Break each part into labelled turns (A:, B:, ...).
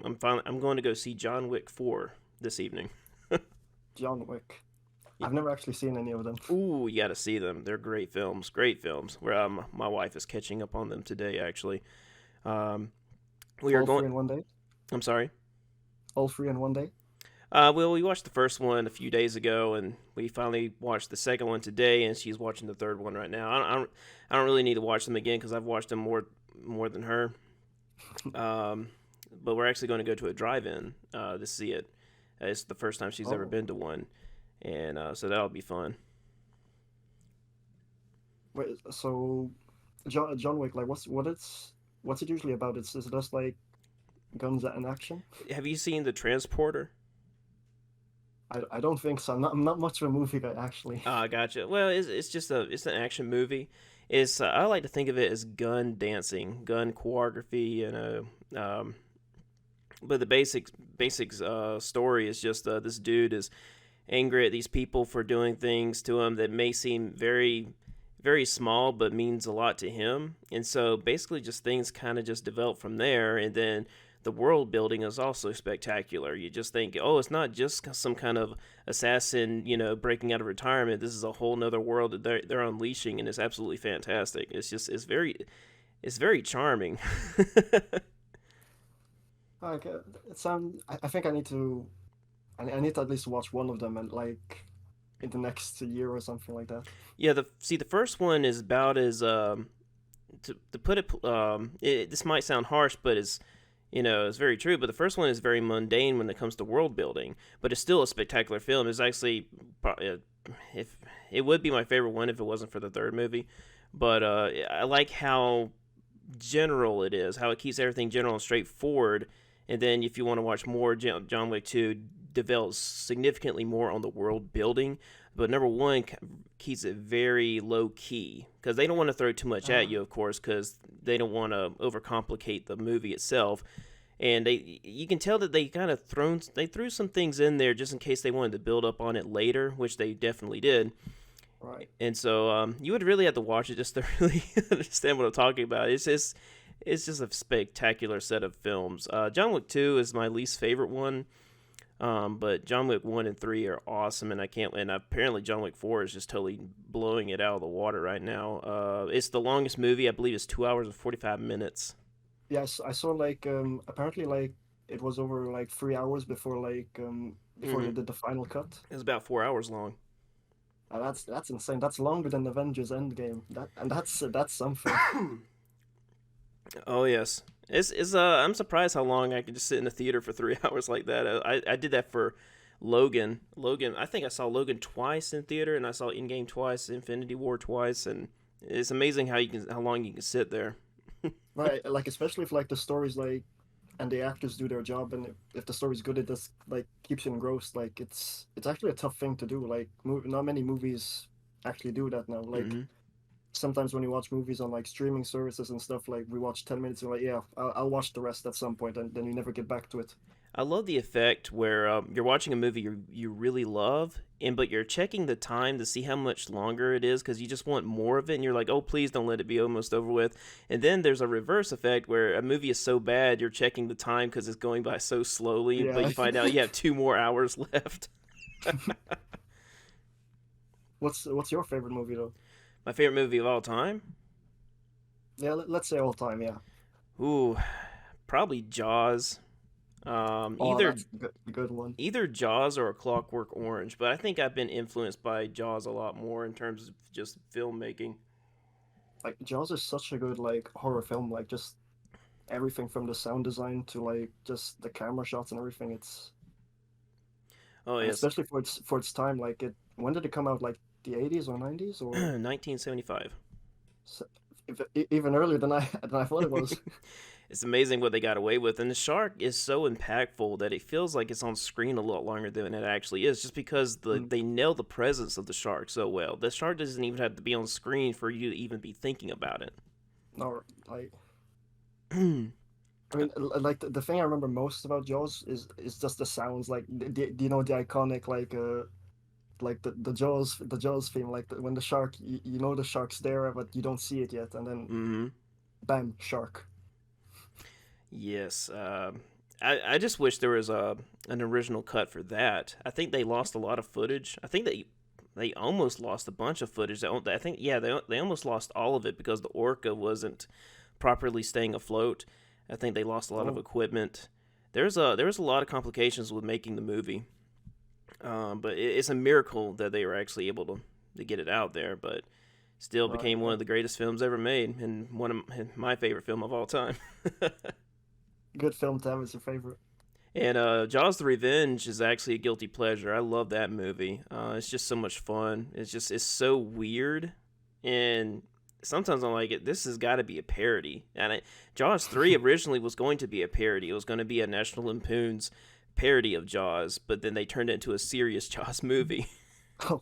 A: I'm going to go see John Wick 4 this evening.
B: John Wick.
A: Y-
B: I've never actually seen any of them.
A: Ooh, you got to see them. They're great films. Great films. Where my wife is catching up on them today. Actually, um, we are
B: All
A: going.
B: three in one day.
A: I'm sorry.
B: All three in one day.
A: Well, we watched the first one a few days ago, and we finally watched the second one today, and she's watching the third one right now. I don't really need to watch them again because I've watched them more than her. Um, but we're actually going to go to a drive-in to see it. It's the first time she's ever
B: Oh,
A: been to one, and so that'll be fun.
B: wait. So, John Wick. Like, what's it usually about? Is it just like guns and action?
A: Have you seen the Transporter?
B: I don't think so. I'm not much of a movie guy actually.
A: Gotcha. Well, it's just it's an action movie. It's I like to think of it as gun dancing, gun choreography, but the basics story is just this dude is angry at these people for doing things to him that may seem very small but means a lot to him, and so basically just things kind of just develop from there, and then the world building is also spectacular. You just think, oh, it's not just some kind of assassin, breaking out of retirement. This is a whole nother world that they're unleashing, and it's absolutely fantastic. It's very charming.
B: Okay, it sound. I think I need to. I need to at least watch one of them and like in the next year or something like that.
A: Yeah, the first one is about as to put it, this might sound harsh, but it's very true. But the first one is very mundane when it comes to world building, but it's still a spectacular film. It's actually, if it would be my favorite one if it wasn't for the third movie. But I like how general it is, how it keeps everything general and straightforward. And then if you want to watch more, John Wick 2 develops significantly more on the world building. But number one keeps it very low key because they don't want to throw too much at
B: Uh,
A: you, of course, because they don't want to overcomplicate the movie itself. And you can tell that they threw some things in there just in case they wanted to build up on it later, which they definitely did.
B: right.
A: And so you would really have to watch it just to really understand what I'm talking about. It's just a spectacular set of films. John Wick 2 is my least favorite one, but John Wick 1 and 3 are awesome, and I can't. And apparently John Wick 4 is just totally blowing it out of the water right now. It's the longest movie. I believe it's 2 hours and 45 minutes.
B: Yes, I saw like apparently like it was over like 3 hours before before they
A: Mm-hmm.
B: did the final cut.
A: It's about 4 hours long.
B: That's insane. That's longer than Avengers Endgame. That's something.
A: Oh yes, it's I'm surprised how long I could just sit in the theater for 3 hours like that. I did that for Logan. Logan, I think I saw Logan twice in theater, and I saw Endgame twice, Infinity War twice, and it's amazing how long you can sit there.
B: Right, like especially if like the stories like and the actors do their job and if the story's good it just like keeps you engrossed. Like it's actually a tough thing to do. Like not many movies actually do that now. Like
A: Hmm.
B: sometimes when you watch movies on like streaming services and stuff, like we watch 10 minutes and we're like, yeah, I'll watch the rest at some point, and then you never get back to it.
A: I love the effect where you're watching a movie you really love, and but you're checking the time to see how much longer it is because you just want more of it, and you're like, oh, please don't let it be almost over with. And then there's a reverse effect where a movie is so bad you're checking the time because it's going by so slowly, but
B: Yeah.
A: you find out you have 2 more hours left.
B: What's your favorite movie though?
A: My favorite movie of all time?
B: Yeah, let's say all time, yeah.
A: Ooh, probably Jaws.
B: Oh,
A: Either
B: that's a good one.
A: either Jaws or A Clockwork Orange, but I think I've been influenced by Jaws a lot more in terms of just filmmaking.
B: Like Jaws is such a good like horror film. Like just everything from the sound design to like just the camera shots and everything. It's
A: Oh
B: and
A: yes,
B: especially for its time. Like it, when did it come out? Like the 80s or 90s or
A: 1975.
B: s- even earlier than I than I thought it was.
A: It's amazing what they got away with, and the shark is so impactful that it feels like it's on screen a lot longer than it actually is, just because
B: Mm,
A: they nail the presence of the shark so well. The shark doesn't even have to be on screen for you to even be thinking about it.
B: no, like I mean, like the thing I remember most about Jaws is just the sounds. Like, do you know the iconic like the Jaws theme, like when the shark, you know the shark's there, but you don't see it yet, and then
A: Hmm.
B: bam, shark.
A: Yes. I just wish there was an original cut for that. I think they lost a lot of footage. I think they almost lost a bunch of footage. I think yeah they almost lost all of it because the orca wasn't properly staying afloat. I think they lost a lot of
B: Oh,
A: equipment. There was a lot of complications with making the movie, but it's a miracle that they were actually able to get it out there. But still
B: right,
A: became one
B: right.
A: of the greatest films ever made and one of my favorite film of all time.
B: Good film to have as your favorite.
A: And Jaws: The Revenge is actually a guilty pleasure. I love that movie. It's just so much fun. It's so weird, and sometimes I'm like, this has got to be a parody. Jaws 3 originally was going to be a parody. It was going to be a National Lampoon's parody of Jaws, but then they turned it into a serious Jaws movie.
B: Oh,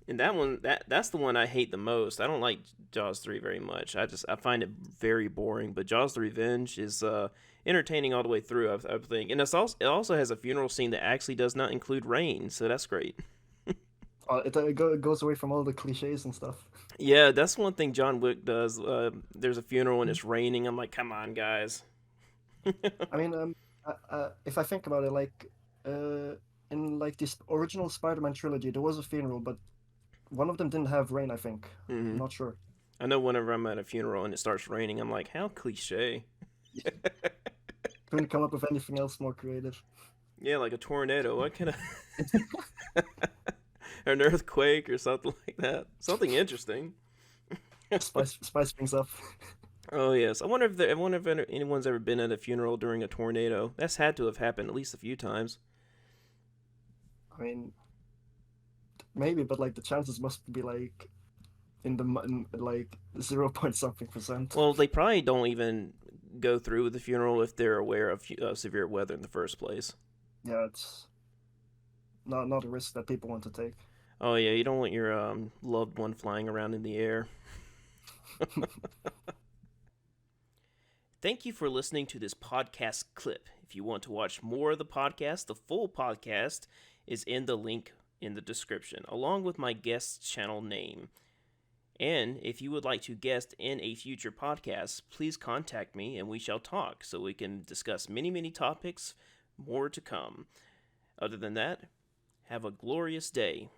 A: And that's the one I hate the most. I don't like Jaws 3 very much. I find it very boring. But Jaws: The Revenge is entertaining all the way through. I think, and it also has a funeral scene that actually does not include rain, so that's great.
B: it goes away from all the cliches and stuff.
A: Yeah, that's one thing John Wick does. There's a funeral and it's raining. I'm like, come on, guys.
B: I mean, if I think about it, uh, in like this original Spider-Man trilogy, there was a funeral, but one of them didn't have rain, I think. I'm
A: Hmm.
B: not sure.
A: I know whenever I'm at a funeral and it starts raining, I'm like, how cliche.
B: Couldn't come up with anything else more creative.
A: Yeah, like a tornado. What kind of or an earthquake or something like that? Something interesting.
B: Spice things up.
A: Oh yes, I wonder if anyone's ever been at a funeral during a tornado. That's had to have happened at least a few times.
B: I mean, maybe, but like the chances must be like like 0 point something percent.
A: Well, they probably don't even go through with the funeral if they're aware of severe weather in the first place.
B: Yeah, it's not a risk that people want to take.
A: Oh yeah, you don't want your loved one flying around in the air. Thank you for listening to this podcast clip. If you want to watch more of the podcast, the full podcast is in the link in the description, along with my guest channel name. And if you would like to guest in a future podcast, please contact me and we shall talk so we can discuss many, many topics, more to come. Other than that, have a glorious day.